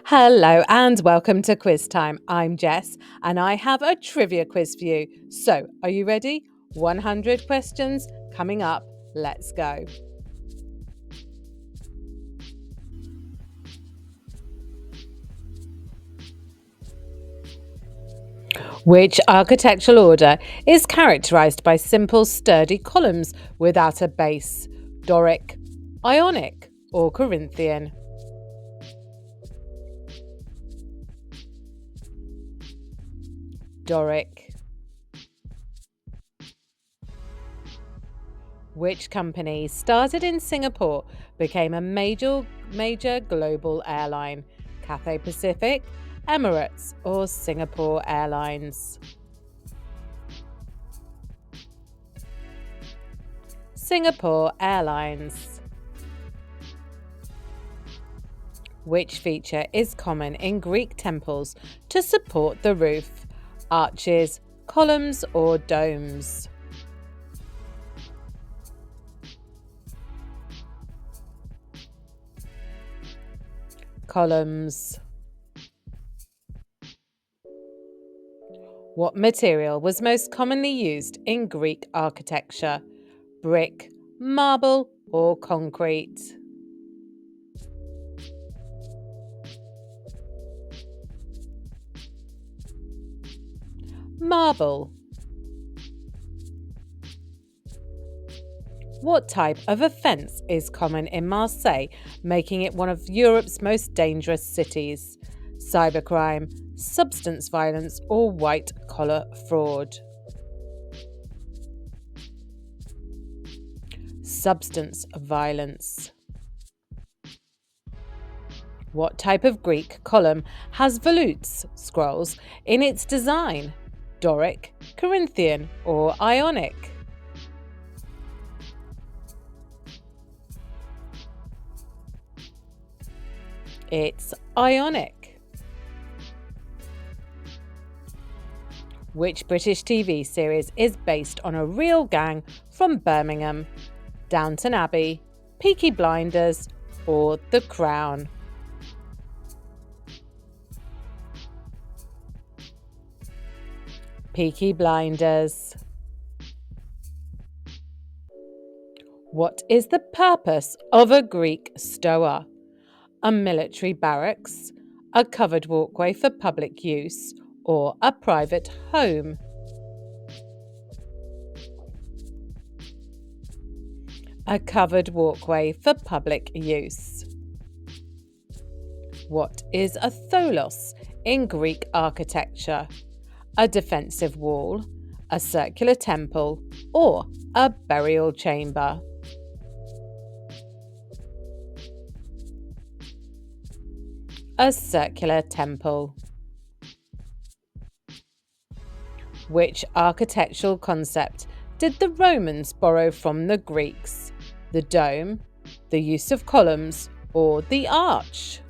Hello and welcome to Quiz Time. I'm Jess and I have a trivia quiz for you. So, are you ready? 100 questions coming up. Let's go. Which architectural order is characterized by simple, sturdy columns without a base? Doric, Ionic, or Corinthian? Doric. Which company started in Singapore became a major global airline? Cathay Pacific, Emirates, or Singapore Airlines? Singapore Airlines. Which feature is common in Greek temples to support the roof? Arches, columns, or domes? Columns. What material was most commonly used in Greek architecture? Brick, marble, or concrete? Marble. What type of offence is common in Marseille, making it one of Europe's most dangerous cities? Cybercrime, substance violence, or white collar fraud? Substance violence. What type of Greek column has volutes, scrolls, in its design? Doric, Corinthian, or Ionic? It's Ionic. Which British TV series is based on a real gang from Birmingham? Downton Abbey, Peaky Blinders, or The Crown? Peaky Blinders. What is the purpose of a Greek stoa? A military barracks, a covered walkway for public use, or a private home? A covered walkway for public use. What is a tholos in Greek architecture? A defensive wall, a circular temple, or a burial chamber? A circular temple. Which architectural concept did the Romans borrow from the Greeks? The dome, the use of columns, or the arch?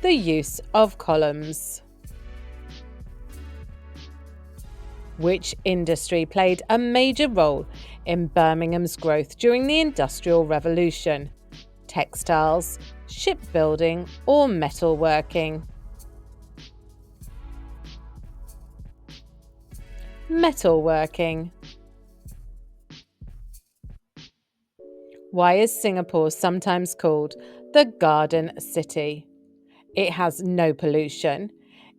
The use of columns. Which industry played a major role in Birmingham's growth during the Industrial Revolution? Textiles, shipbuilding, or metalworking? Metalworking. Why is Singapore sometimes called the Garden City? It has no pollution,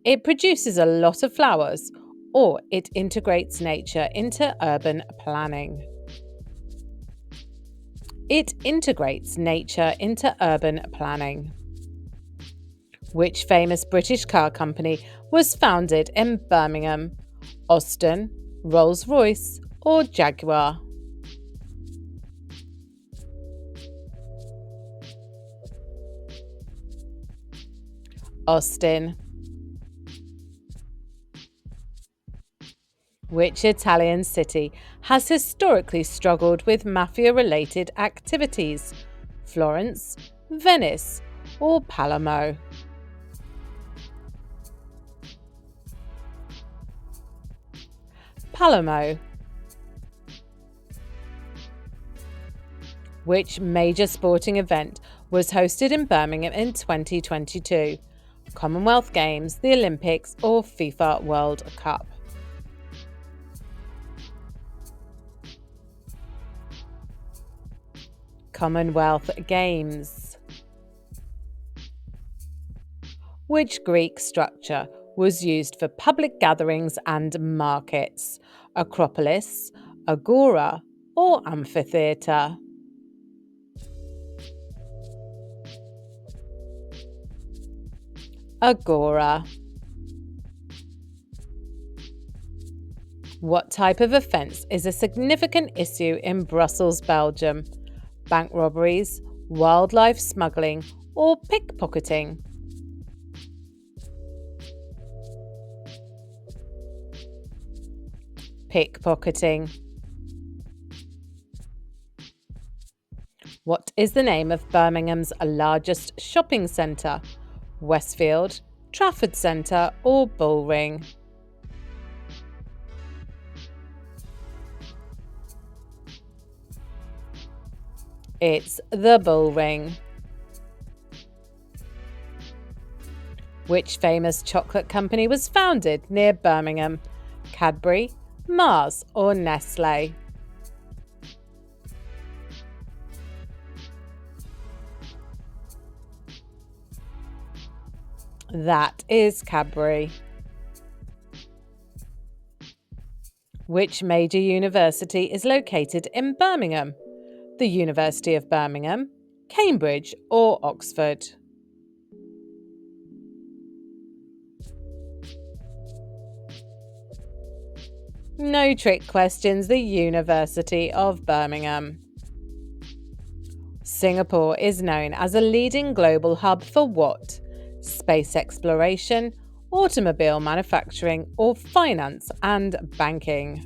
it produces a lot of flowers, or it integrates nature into urban planning. It integrates nature into urban planning. Which famous British car company was founded in Birmingham? Austin, Rolls-Royce, or Jaguar? Austin. Which Italian city has historically struggled with mafia-related activities? Florence, Venice, or Palermo? Palermo. Which major sporting event was hosted in Birmingham in 2022? Commonwealth Games, the Olympics, or FIFA World Cup? Commonwealth Games. Which Greek structure was used for public gatherings and markets? Acropolis, agora, or amphitheatre? Agora. What type of offence is a significant issue in Brussels, Belgium? Bank robberies, wildlife smuggling, or pickpocketing? Pickpocketing. What is the name of Birmingham's largest shopping centre? Westfield, Trafford Centre, or Bullring? It's the Bullring. Which famous chocolate company was founded near Birmingham? Cadbury, Mars, or Nestle? That is Cadbury. Which major university is located in Birmingham? The University of Birmingham, Cambridge, or Oxford? No trick questions, the University of Birmingham. Singapore is known as a leading global hub for what? Space exploration, automobile manufacturing, or finance and banking?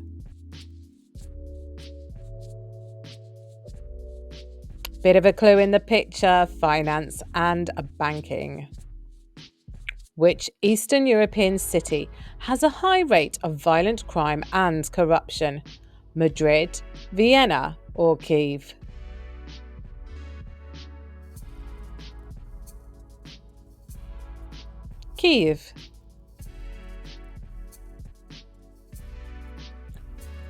Bit of a clue in the picture, finance and banking. Which Eastern European city has a high rate of violent crime and corruption? Madrid, Vienna, or Kiev? Kiev.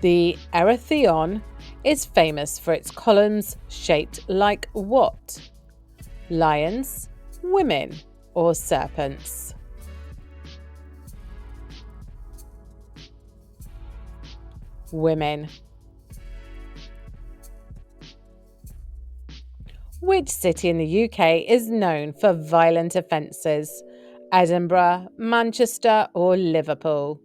The Erechtheion is famous for its columns shaped like what? Lions, women, or serpents? Women. Which city in the UK is known for violent offences? Edinburgh, Manchester, or Liverpool?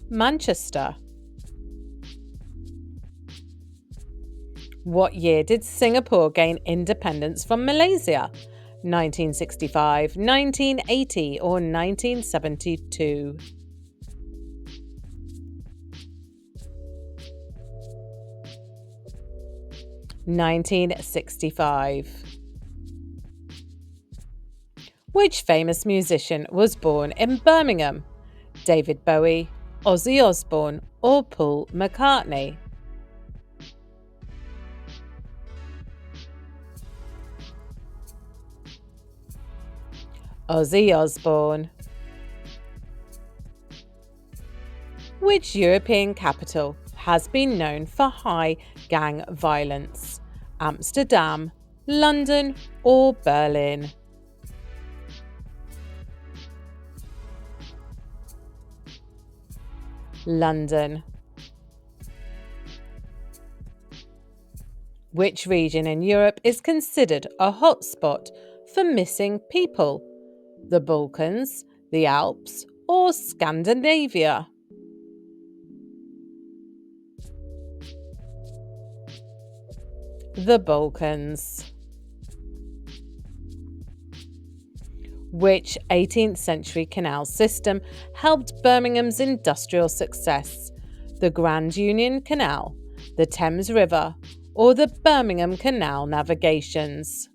Manchester. What year did Singapore gain independence from Malaysia? 1965, 1980, or 1972? 1965. Which famous musician was born in Birmingham? David Bowie, Ozzy Osbourne, or Paul McCartney? Ozzy Osbourne. Which European capital has been known for high gang violence? Amsterdam, London, or Berlin? London. Which region in Europe is considered a hotspot for missing people? The Balkans, the Alps, or Scandinavia? The Balkans. Which 18th century canal system helped Birmingham's industrial success? The Grand Union Canal, the Thames River, or the Birmingham Canal Navigations?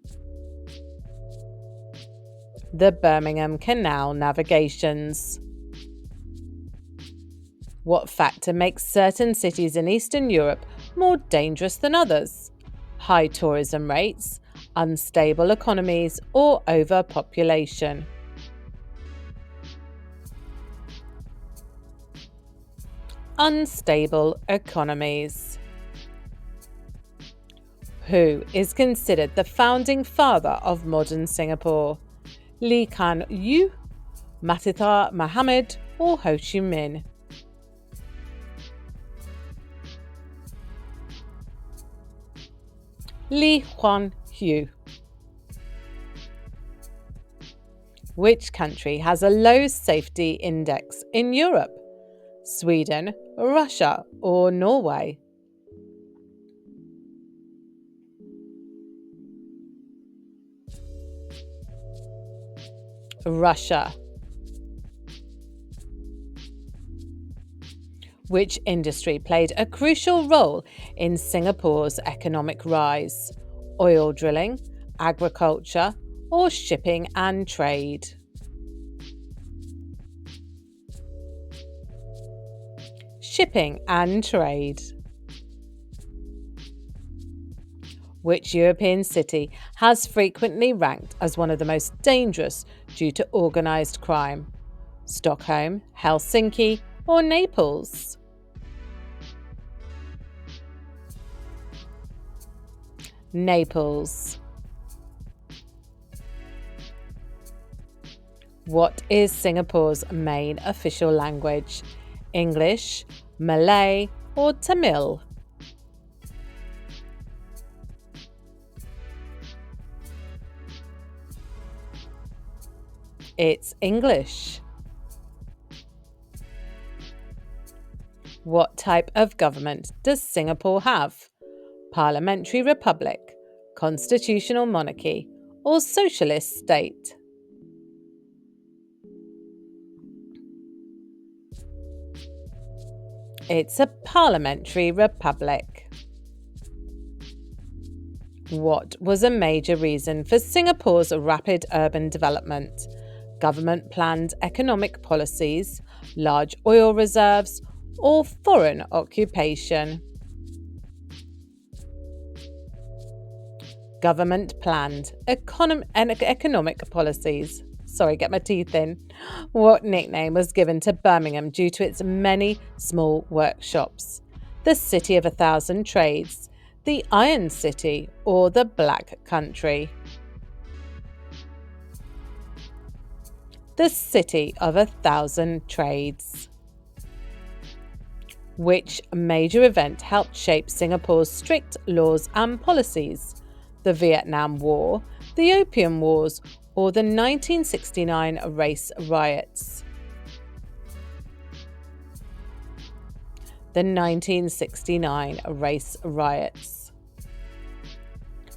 The Birmingham Canal Navigations. What factor makes certain cities in Eastern Europe more dangerous than others? High tourism rates, unstable economies, or overpopulation? Unstable economies. Who is considered the founding father of modern Singapore? Lee Kuan Yew, Mahathir Mohamad, or Ho Chi Minh? Lee Kuan Yew. Which country has a low safety index in Europe? Sweden, Russia, or Norway? Russia. Which industry played a crucial role in Singapore's economic rise? Oil drilling, agriculture, or shipping and trade? Shipping and trade. Which European city has frequently ranked as one of the most dangerous due to organised crime? Stockholm, Helsinki, or Naples? Naples. What is Singapore's main official language? English, Malay, or Tamil? It's English. What type of government does Singapore have? Parliamentary republic, constitutional monarchy, or socialist state? It's a parliamentary republic. What was a major reason for Singapore's rapid urban development? Government planned economic policies, large oil reserves, or foreign occupation? Government planned economic policies. Sorry, get my teeth in. What nickname was given to Birmingham due to its many small workshops? The City of a Thousand Trades, the Iron City, or the Black Country? The City of a Thousand Trades. Which major event helped shape Singapore's strict laws and policies? The Vietnam War, the Opium Wars, or the 1969 race riots? The 1969 race riots.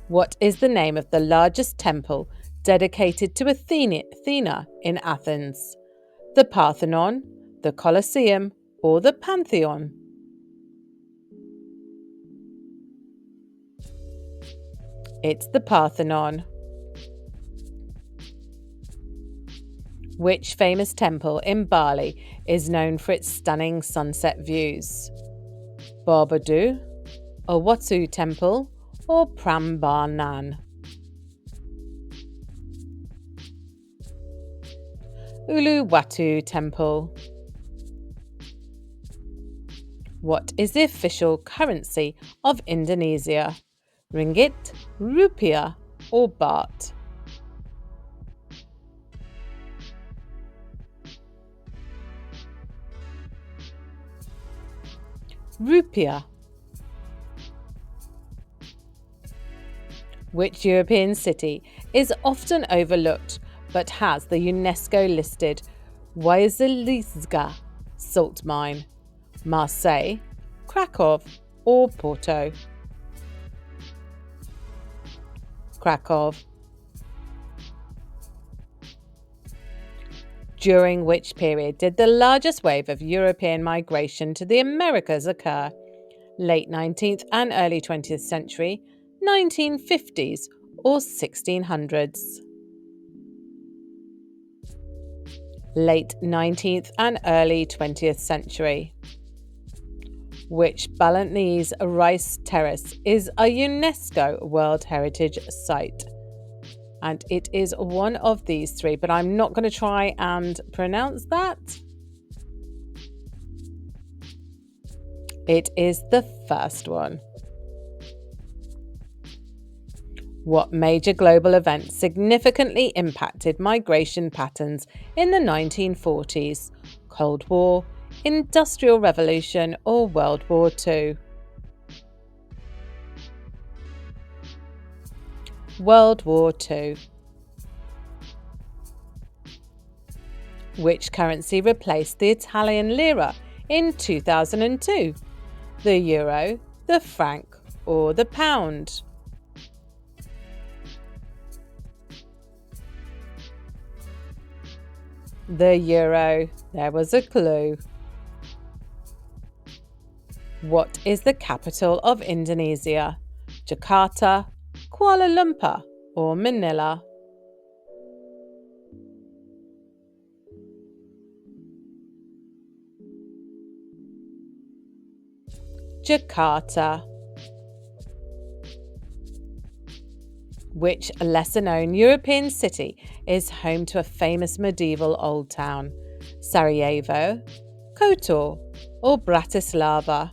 What is the name of the largest temple dedicated to Athena in Athens? The Parthenon, the Colosseum, or the Pantheon? It's the Parthenon. Which famous temple in Bali is known for its stunning sunset views? Borobudur, Uluwatu Temple, or Prambanan? Uluwatu Temple. What is the official currency of Indonesia? Ringgit, rupiah, or baht? Rupiah. Which European city is often overlooked but has the UNESCO listed Wierzeliczka salt mine? Marseille, Krakow, or Porto? Krakow. During which period did the largest wave of European migration to the Americas occur? Late 19th and early 20th century, 1950s, or 1600s? late 19th and early 20th century. Which Balinese rice terrace is a UNESCO World Heritage Site? And it is one of these three, but I'm not going to try and pronounce that. It is the first one. What major global event significantly impacted migration patterns in the 1940s? Cold War, Industrial Revolution, or World War II? World War II. Which currency replaced the Italian lira in 2002? The euro, the franc, or the pound? The euro. There was a clue. What is the capital of Indonesia? Jakarta, Kuala Lumpur, or Manila? Jakarta. Which lesser-known European city is home to a famous medieval old town? Sarajevo, Kotor, or Bratislava?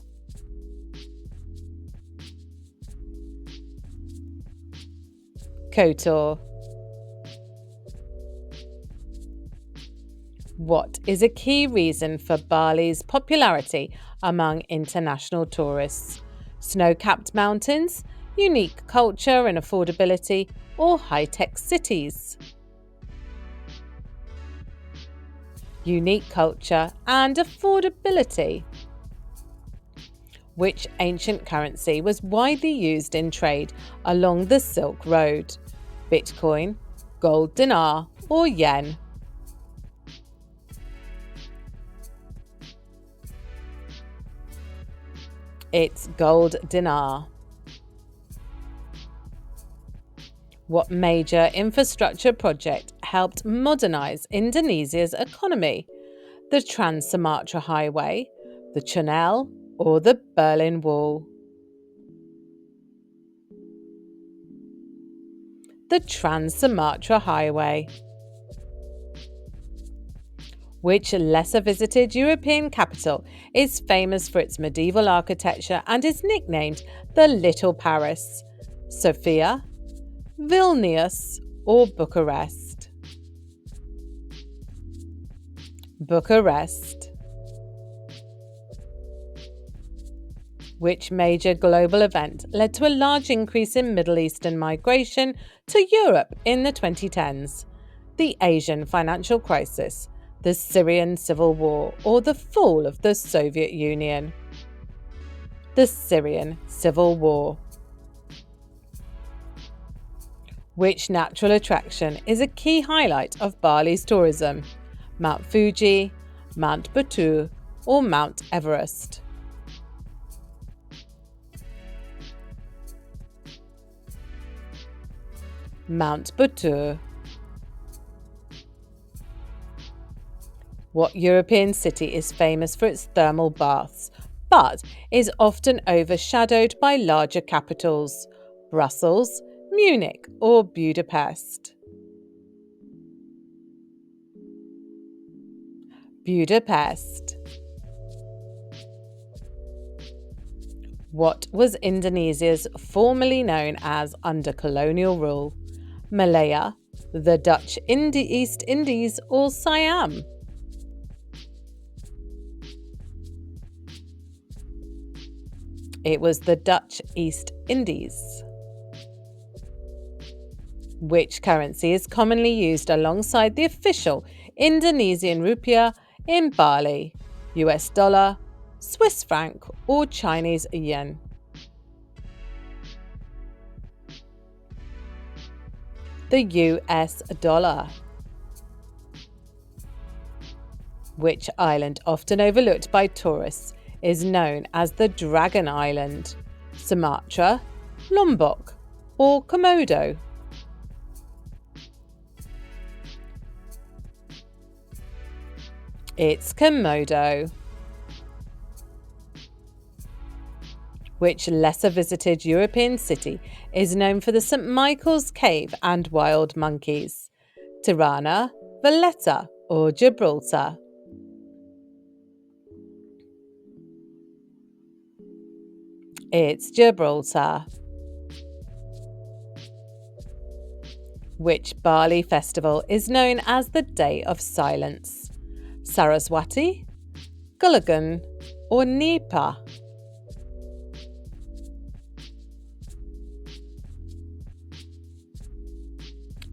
Kotor. What is a key reason for Bali's popularity among international tourists? Snow-capped mountains, unique culture and affordability, or high-tech cities? Unique culture and affordability. Which ancient currency was widely used in trade along the Silk Road? Bitcoin, gold dinar, or yen? It's gold dinar. What major infrastructure project helped modernize Indonesia's economy? The Trans-Sumatra Highway, the Channel, or the Berlin Wall? The Trans-Sumatra Highway. Which lesser visited European capital is famous for its medieval architecture and is nicknamed the Little Paris? Sofia, Vilnius, or Bucharest? Bucharest. Which major global event led to a large increase in Middle Eastern migration to Europe in the 2010s? The Asian financial crisis, the Syrian civil war, or the fall of the Soviet Union? The Syrian civil war. Which natural attraction is a key highlight of Bali's tourism? Mount Fuji, Mount Batu, or Mount Everest? Mount Batu. What European city is famous for its thermal baths, but is often overshadowed by larger capitals? Brussels, Munich, or Budapest? Budapest. What was Indonesia's formerly known as under colonial rule? Malaya, the Dutch East Indies, or Siam? It was the Dutch East Indies. Which currency is commonly used alongside the official Indonesian rupiah in Bali? US dollar, Swiss franc, or Chinese yen? The US dollar. Which island, often overlooked by tourists, is known as the Dragon Island? Sumatra, Lombok, or Komodo? It's Komodo. Which lesser visited European city is known for the St. Michael's Cave and wild monkeys? Tirana, Valletta, or Gibraltar? It's Gibraltar. Which Bali festival is known as the Day of Silence? Saraswati, Gulagan, or Nipa?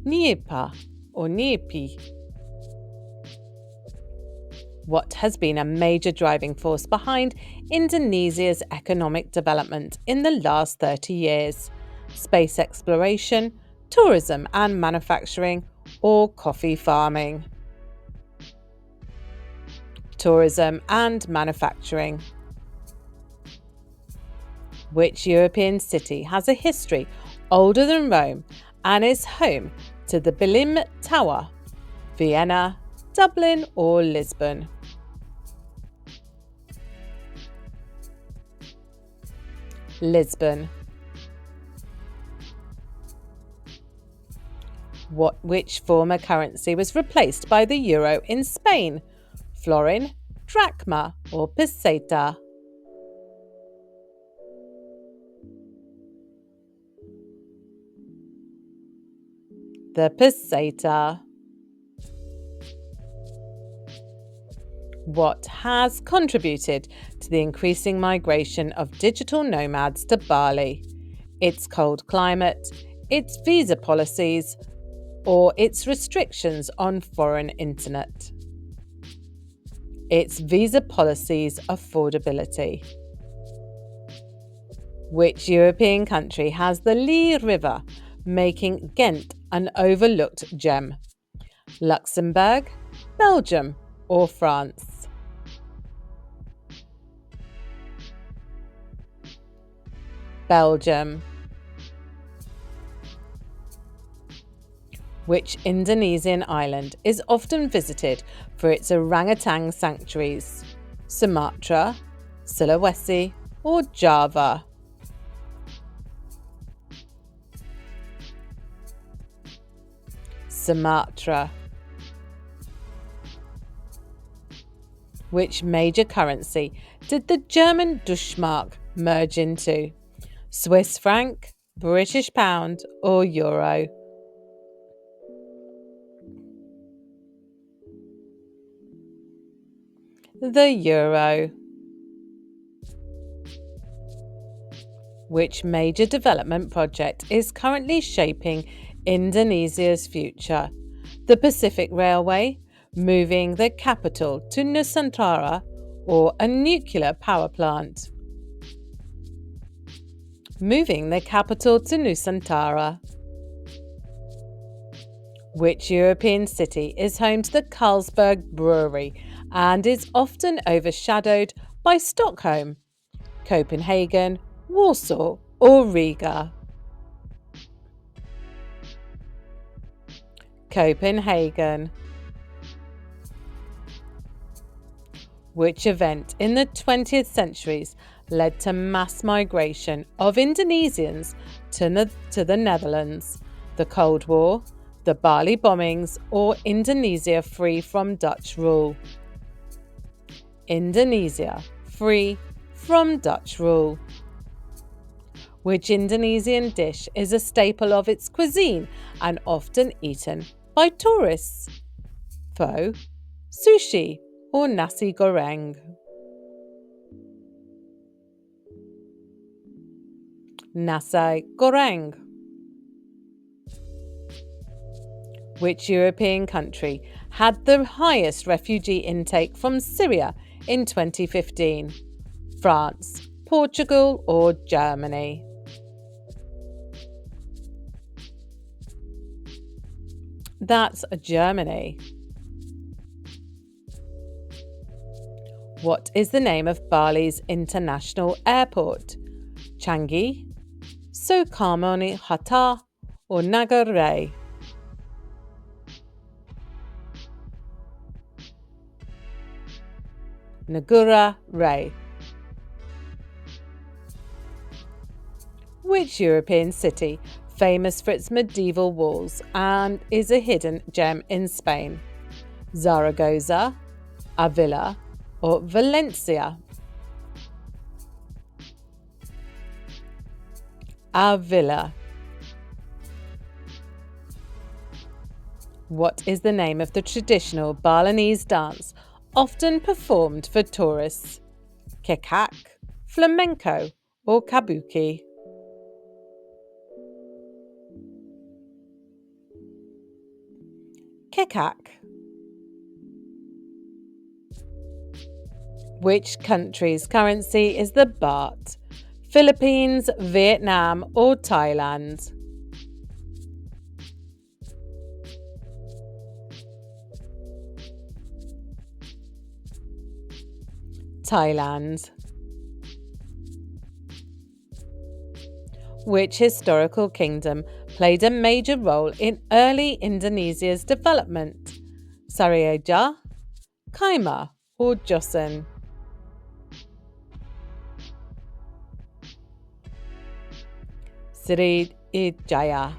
Nipa or Nipi? What has been a major driving force behind Indonesia's economic development in the last 30 years? Space exploration, tourism and manufacturing, or coffee farming? Tourism and manufacturing. Which European city has a history older than Rome and is home to the Bilim Tower? Vienna, Dublin, or Lisbon? Lisbon. Which former currency was replaced by the euro in Spain? Florin, drachma, or peseta? The peseta. What has contributed to the increasing migration of digital nomads to Bali? Its cold climate, its visa policies, or its restrictions on foreign internet? Its visa policies affordability. Which European country has the Lee River, making Ghent an overlooked gem? Luxembourg, Belgium, or France? Belgium. Which Indonesian island is often visited for its orangutan sanctuaries? Sumatra, Sulawesi, or Java? Sumatra. Which major currency did the German Deutschmark merge into? Swiss franc, British pound, or euro? The euro. Which major development project is currently shaping Indonesia's future? The Pacific Railway, moving the capital to Nusantara, or a nuclear power plant? Moving the capital to Nusantara. Which European city is home to the Carlsberg Brewery and is often overshadowed by Stockholm, Copenhagen, Warsaw, or Riga? Copenhagen. Which event in the 20th centuries led to mass migration of Indonesians to the Netherlands? The Cold War, the Bali bombings, or Indonesia free from Dutch rule? Indonesia free from Dutch rule. Which Indonesian dish is a staple of its cuisine and often eaten by tourists? Pho, sushi, or nasi goreng? Nasi goreng. Which European country had the highest refugee intake from Syria in 2015? France, Portugal, or Germany? That's Germany. What is the name of Bali's international airport? Changi, Sukarno Hatta, or Nagarey? Ngura Ray. Which European city, famous for its medieval walls and is a hidden gem in Spain? Zaragoza, Avila, or Valencia? Avila. What is the name of the traditional Balinese dance often performed for tourists? Kekak, flamenco, or kabuki? Kekak. Which country's currency is the baht? Philippines, Vietnam, or Thailand? Thailand. Which historical kingdom played a major role in early Indonesia's development? Sarajevo, Kaima, or Joseon? Sriwijaya.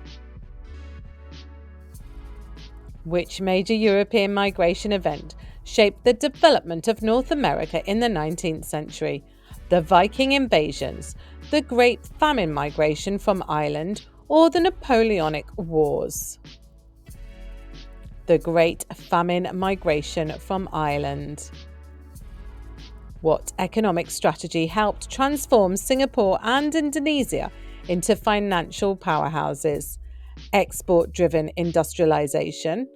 Which major European migration event shaped the development of North America in the 19th century? The Viking invasions, the Great Famine migration from Ireland, or the Napoleonic Wars? The Great Famine migration from Ireland. What economic strategy helped transform Singapore and Indonesia into financial powerhouses? Export-driven industrialization,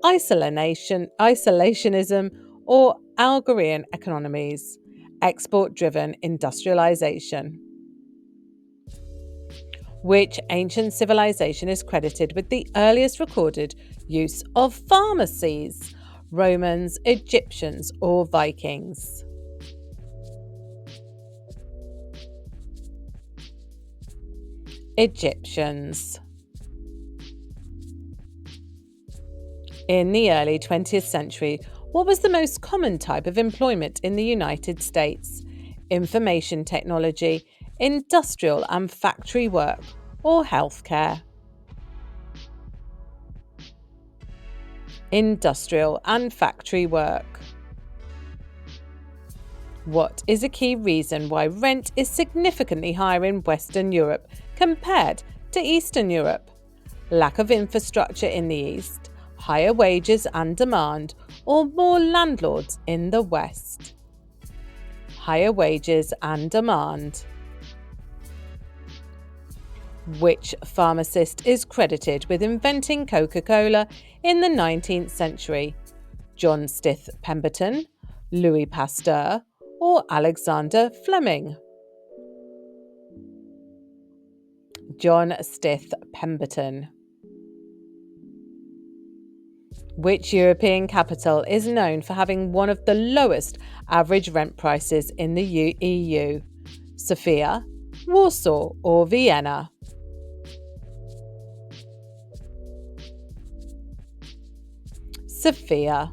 isolationism, or agrarian economies? Export-driven industrialization. Which ancient civilization is credited with the earliest recorded use of pharmacies? Romans, Egyptians, or Vikings? Egyptians. In the early 20th century, what was the most common type of employment in the United States? Information technology, industrial and factory work, or healthcare? Industrial and factory work. What is a key reason why rent is significantly higher in Western Europe compared to Eastern Europe? Lack of infrastructure in the East, higher wages and demand, or more landlords in the West? Higher wages and demand. Which pharmacist is credited with inventing Coca-Cola in the 19th century? John Stith Pemberton, Louis Pasteur, or Alexander Fleming? John Stith Pemberton. Which European capital is known for having one of the lowest average rent prices in the EU? Sofia, Warsaw, or Vienna? Sofia.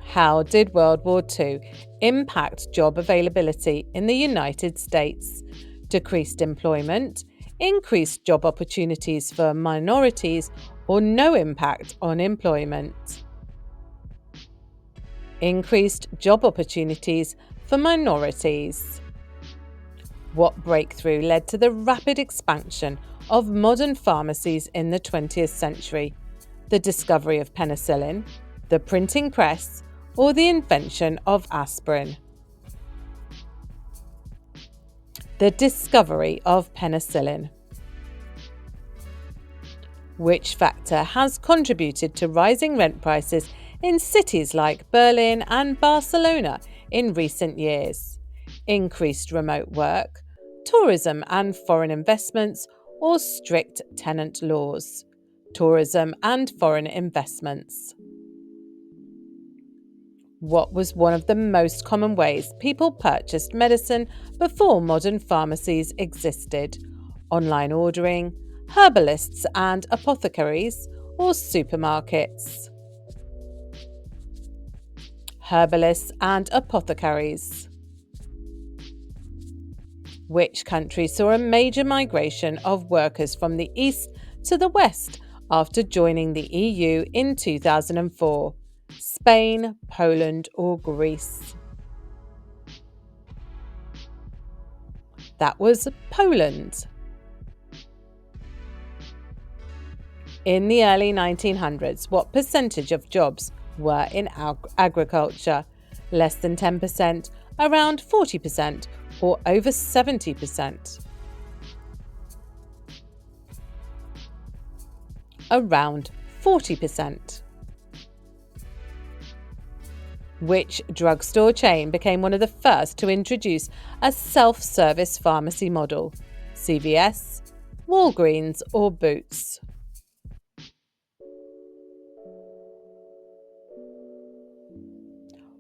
How did World War II impact job availability in the United States? Decreased employment, increased job opportunities for minorities, or no impact on employment? Increased job opportunities for minorities. What breakthrough led to the rapid expansion of modern pharmacies in the 20th century? The discovery of penicillin, the printing press, or the invention of aspirin? The discovery of penicillin. Which factor has contributed to rising rent prices in cities like Berlin and Barcelona in recent years? Increased remote work, tourism and foreign investments, or strict tenant laws? Tourism and foreign investments. What was one of the most common ways people purchased medicine before modern pharmacies existed? Online ordering, herbalists and apothecaries, or supermarkets? herbalists and apothecaries. Which country saw a major migration of workers from the east to the west after joining the EU in 2004? Spain, Poland, or Greece? That was Poland. In the early 1900s, what percentage of jobs were in agriculture? Less than 10%, around 40%, or over 70%? Around 40%. Which drugstore chain became one of the first to introduce a self-service pharmacy model? CVS, Walgreens, or Boots?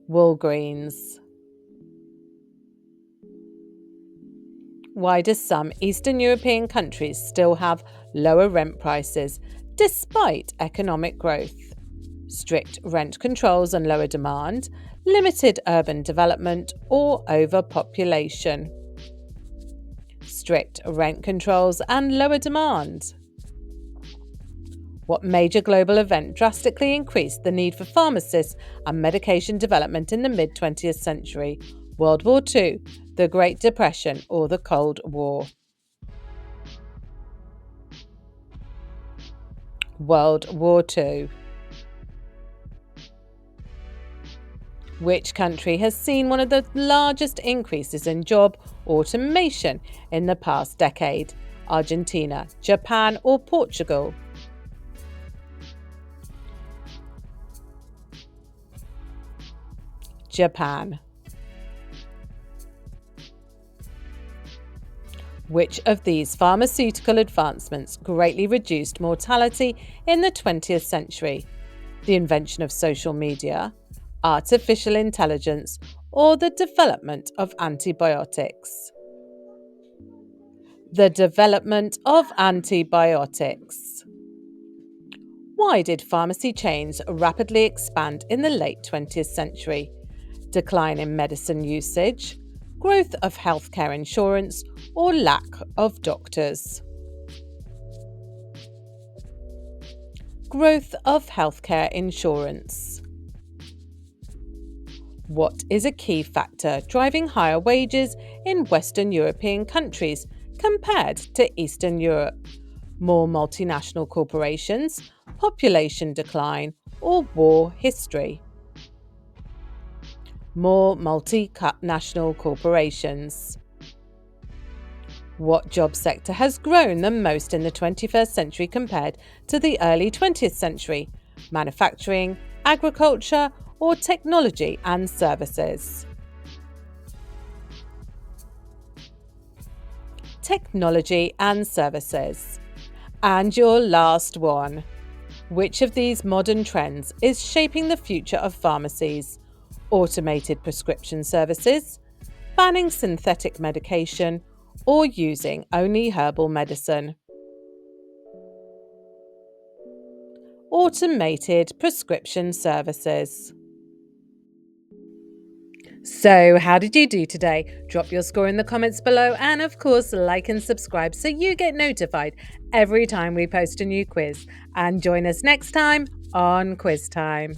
Walgreens. Why do some Eastern European countries still have lower rent prices despite economic growth? Strict rent controls and lower demand, limited urban development, or overpopulation? Strict rent controls and lower demand. What major global event drastically increased the need for pharmacists and medication development in the mid-20th century? World War II, the Great Depression, or the Cold War? World War II. Which country has seen one of the largest increases in job automation in the past decade? Argentina, Japan, or Portugal? Japan. Which of these pharmaceutical advancements greatly reduced mortality in the 20th century? The invention of social media, artificial intelligence, or the development of antibiotics? The development of antibiotics. Why did pharmacy chains rapidly expand in the late 20th century? Decline in medicine usage, growth of healthcare insurance, or lack of doctors? Growth of healthcare insurance. What is a key factor driving higher wages in Western European countries compared to Eastern Europe? More multinational corporations, population decline, or war history? More multinational corporations. What job sector has grown the most in the 21st century compared to the early 20th century? Manufacturing, agriculture, or technology and services? Technology and services. And your last one. Which of these modern trends is shaping the future of pharmacies? Automated prescription services, banning synthetic medication, or using only herbal medicine? Automated prescription services. So, how did you do today? Drop your score in the comments below and, of course, like and subscribe so you get notified every time we post a new quiz. And join us next time on Quiz Time.